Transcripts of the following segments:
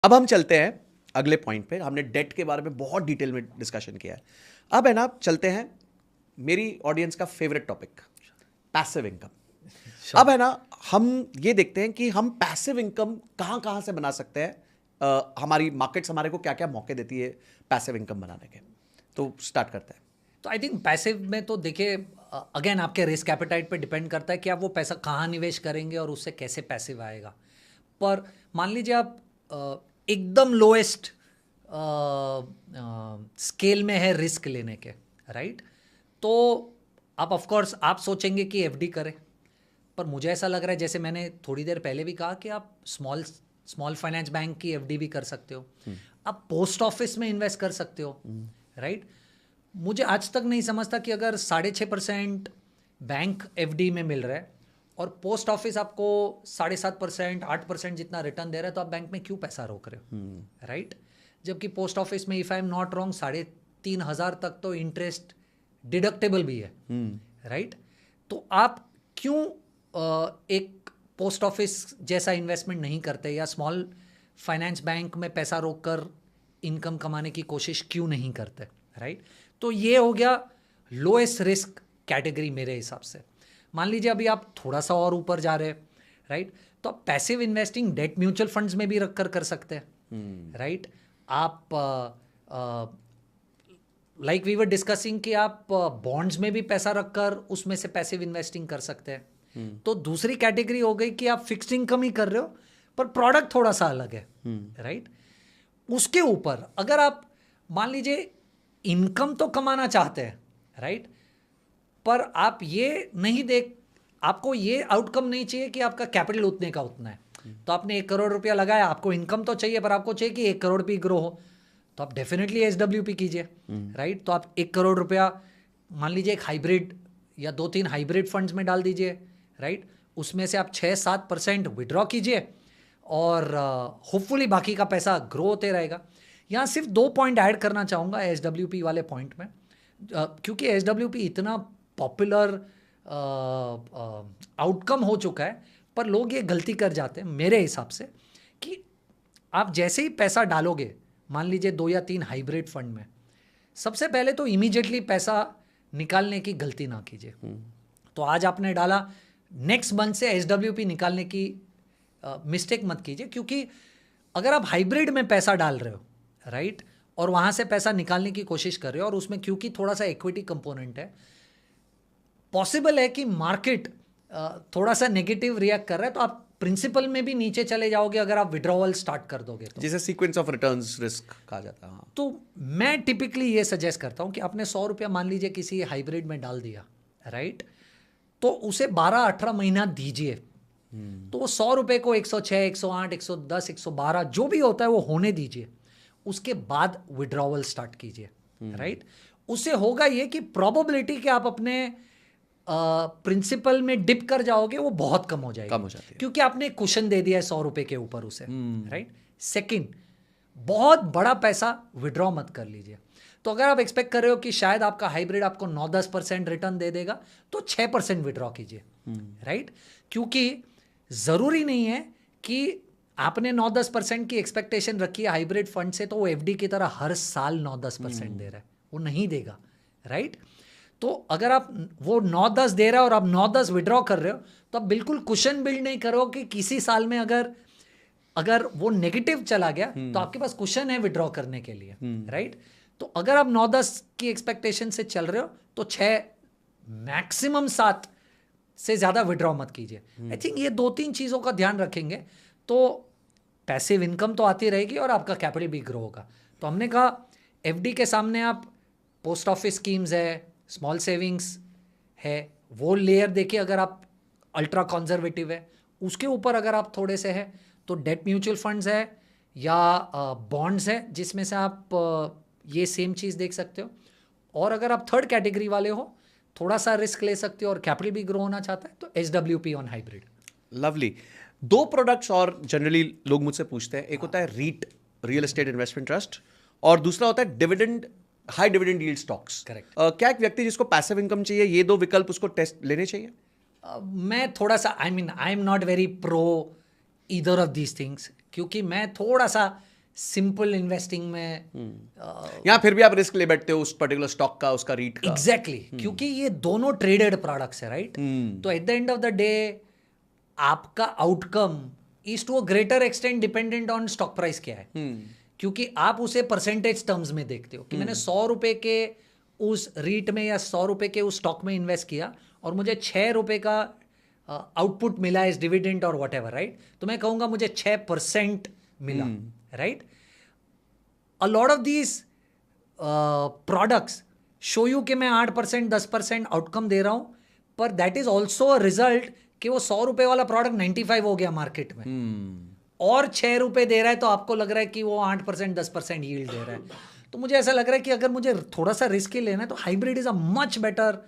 अब हम चलते हैं अगले पॉइंट पे। हमने डेट के बारे में बहुत डिटेल में डिस्कशन किया है। अब है ना, चलते हैं मेरी ऑडियंस का फेवरेट टॉपिक, पैसिव इनकम। अब है ना, हम ये देखते हैं कि हम पैसिव इनकम कहाँ कहाँ से बना सकते हैं। हमारी मार्केट्स हमारे को क्या क्या मौके देती है पैसिव इनकम बनाने के। तो स्टार्ट करते हैं। तो आई थिंक पैसिव में तो देखिए, अगेन आपके रिस्क एपेटाइट पे डिपेंड करता है कि आप वो पैसा कहाँ निवेश करेंगे और उससे कैसे पैसिव आएगा। पर मान लीजिए आप एकदम लोएस्ट स्केल में है रिस्क लेने के, राइट? तो आप ऑफकोर्स आप सोचेंगे कि एफडी करें, पर मुझे ऐसा लग रहा है, जैसे मैंने थोड़ी देर पहले भी कहा, कि आप स्मॉल फाइनेंस बैंक की एफडी भी कर सकते हो, आप पोस्ट ऑफिस में इन्वेस्ट कर सकते हो, राइट? मुझे आज तक नहीं समझता कि अगर 6.5% बैंक एफडी में मिल रहा है और पोस्ट ऑफिस आपको 7.5%, 8% जितना रिटर्न दे रहा है, तो आप बैंक में क्यों पैसा रोक रहे हो, राइट? जबकि पोस्ट ऑफिस में, if I am not wrong, 3,500 तक तो इंटरेस्ट डिडक्टेबल भी है, राइट? तो आप क्यों एक पोस्ट ऑफिस जैसा इन्वेस्टमेंट नहीं करते, या स्मॉल फाइनेंस बैंक में पैसा रोक कर इनकम कमाने की कोशिश क्यों नहीं करते, राइट? तो ये हो गया लोएस्ट रिस्क कैटेगरी मेरे हिसाब से। मान लीजिए अभी आप थोड़ा सा और ऊपर जा रहे हैं, राइट? तो आप passive investing debt mutual funds में भी रख कर सकते हैं, राइट? आप लाइक वी वर डिस्कसिंग कि आप बॉन्ड्स में भी पैसा रखकर उसमें से पैसिव इन्वेस्टिंग कर सकते हैं। तो दूसरी कैटेगरी हो गई कि आप फिक्स्ड इनकम ही कर रहे हो पर प्रोडक्ट थोड़ा सा अलग है, राइट? उसके ऊपर अगर आप मान लीजिए इनकम तो कमाना चाहते हैं, राइट? पर आप ये नहीं आपको ये आउटकम नहीं चाहिए कि आपका कैपिटल उतने का उतना है। तो आपने 1 करोड़ रुपया लगाया, आपको इनकम तो चाहिए, पर आपको चाहिए कि 1 करोड़ भी ग्रो हो, तो आप डेफिनेटली SWP कीजिए, राइट? तो आप 1 करोड़ रुपया मान लीजिए एक हाइब्रिड या 2-3 हाइब्रिड फंड्स में डाल दीजिए, राइट? उसमें से आप 6-7% विड्रॉ कीजिए और होपफुली बाकी का पैसा ग्रो होते रहेगा। यहाँ सिर्फ 2 पॉइंट ऐड करना चाहूँगा SWP वाले पॉइंट में, क्योंकि SWP इतना पॉपुलर आउटकम हो चुका है, पर लोग ये गलती कर जाते हैं मेरे हिसाब से कि आप जैसे ही पैसा डालोगे, मान लीजिए 2 या 3 हाइब्रिड फंड में, सबसे पहले तो इमीडिएटली पैसा निकालने की गलती ना कीजिए। तो आज आपने डाला, नेक्स्ट मंथ से SWP निकालने की मिस्टेक मत कीजिए, क्योंकि अगर आप हाइब्रिड में पैसा डाल रहे हो, राइट, और वहाँ से पैसा निकालने की कोशिश कर रहे हो, और उसमें क्योंकि थोड़ा सा इक्विटी कंपोनेंट है, पॉसिबल है कि मार्केट थोड़ा सा नेगेटिव रिएक्ट कर रहा है, तो आप प्रिंसिपल में भी नीचे चले जाओगे अगर आप विड्रॉवल स्टार्ट कर दोगे तो। जिसे सीक्वेंस ऑफ रिटर्न्स रिस्क कहा जाता है। तो मैं टिपिकली ये सजेस्ट करता हूँ कि आपने 100 रुपया मान लीजिए किसी हाइब्रिड में डाल दिया, राइट? तो उसे 12-18 महीना दीजिए, तो वो 100 रुपये को 106, 108, 110, 112 जो भी होता है वो होने दीजिए, उसके बाद विड्रॉवल स्टार्ट कीजिए, राइट? उससे होगा ये कि प्रोबेबिलिटी कि आप अपने प्रिंसिपल में डिप कर जाओगे वो बहुत कम हो जाएगी, क्योंकि आपने कुशन दे दिया है 100 रुपये के ऊपर उसे, राइट? सेकंड, बहुत बड़ा पैसा विड्रॉ मत कर लीजिए। तो अगर आप एक्सपेक्ट कर रहे हो कि शायद आपका हाइब्रिड आपको 9-10% रिटर्न दे देगा, तो 6% विड्रॉ कीजिए, राइट? क्योंकि ज़रूरी नहीं है कि आपने 9-10% की एक्सपेक्टेशन रखी है हाइब्रिड फंड से, तो वो एफडी की तरह हर साल 9-10% दे रहा है, वो नहीं देगा, राइट? तो अगर आप वो 9-10 दे रहे हो और आप 9-10 विड्रॉ कर रहे हो, तो आप बिल्कुल कुशन बिल्ड नहीं करो कि किसी साल में अगर वो नेगेटिव चला गया तो आपके पास कुशन है विड्रॉ करने के लिए, राइट? तो अगर आप 9-10 की एक्सपेक्टेशन से चल रहे हो तो 6 मैक्सिमम 7 से ज़्यादा विड्रॉ मत कीजिए। आई थिंक ये 2-3 चीज़ों का ध्यान रखेंगे तो पैसिव इनकम तो आती रहेगी और आपका कैपिटल भी ग्रो होगा। तो हमने कहा एफडी के सामने आप पोस्ट ऑफिस स्कीम्स है, स्मॉल सेविंग्स है, वो लेयर देखिए अगर आप अल्ट्रा कंजर्वेटिव है। उसके ऊपर अगर आप थोड़े से हैं तो डेट म्यूचुअल फंड्स है या बॉन्ड्स है, जिसमें से आप ये सेम चीज़ देख सकते हो। और अगर आप थर्ड कैटेगरी वाले हो, थोड़ा सा रिस्क ले सकते हो और कैपिटल भी ग्रो होना चाहता है, तो SWP on hybrid. Lovely. 2 products और जनरली लोग मुझसे पूछते हैं, एक होता है REIT, real estate investment trust, और दूसरा होता है dividend, high dividend yield stocks. Correct. क्या एक व्यक्ति जिसको पैसिव इनकम चाहिए, ये 2 विकल्प उसको टेस्ट लेने चाहिए? मैं थोड़ा सा I am not very pro either of these things, क्योंकि मैं थोड़ा सा सिंपल इन्वेस्टिंग में यहाँ फिर भी आप रिस्क ले बैठते हो उस पर्टिकुलर स्टॉक का, उसका रीट का। एग्जैक्टली क्योंकि ये दोनों ट्रेडेड प्रोडक्ट्स है, राइट? तो at the end of the day आपका outcome is to a greater extent dependent on stock price क्या है, क्योंकि आप उसे परसेंटेज टर्म्स में देखते हो कि मैंने 100 रुपए के उस रीट में या 100 रुपए के उस स्टॉक में इन्वेस्ट किया और मुझे 6 रुपए का आउटपुट मिला एज डिविडेंड और वट एवर, राइट? तो मैं कहूंगा मुझे 6% मिला, right? A lot of these products show you कि मैं 8% 10% आउटकम दे रहा हूं, पर that is also a result कि वो 100 रुपए वाला प्रोडक्ट 95 हो गया मार्केट में और 6 रुपए दे रहा है, तो आपको लग रहा है कि वो 8% 10% यील्ड दे रहा है। तो मुझे ऐसा लग रहा है कि अगर मुझे थोड़ा सा रिस्क ही लेना है तो hybrid is a much better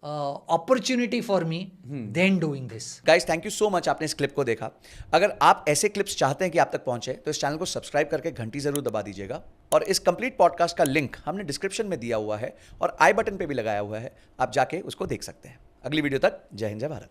opportunity for me than doing this. Guys thank you so much, आपने इस क्लिप को देखा। अगर आप ऐसे क्लिप्स चाहते हैं कि आप तक पहुंचे तो इस चैनल को सब्सक्राइब करके घंटी जरूर दबा दीजिएगा, और इस कंप्लीट पॉडकास्ट का लिंक हमने डिस्क्रिप्शन में दिया हुआ है और आई बटन पे भी लगाया हुआ है, आप जाके उसको देख सकते हैं। अगली वीडियो तक जय हिंद जय भारत।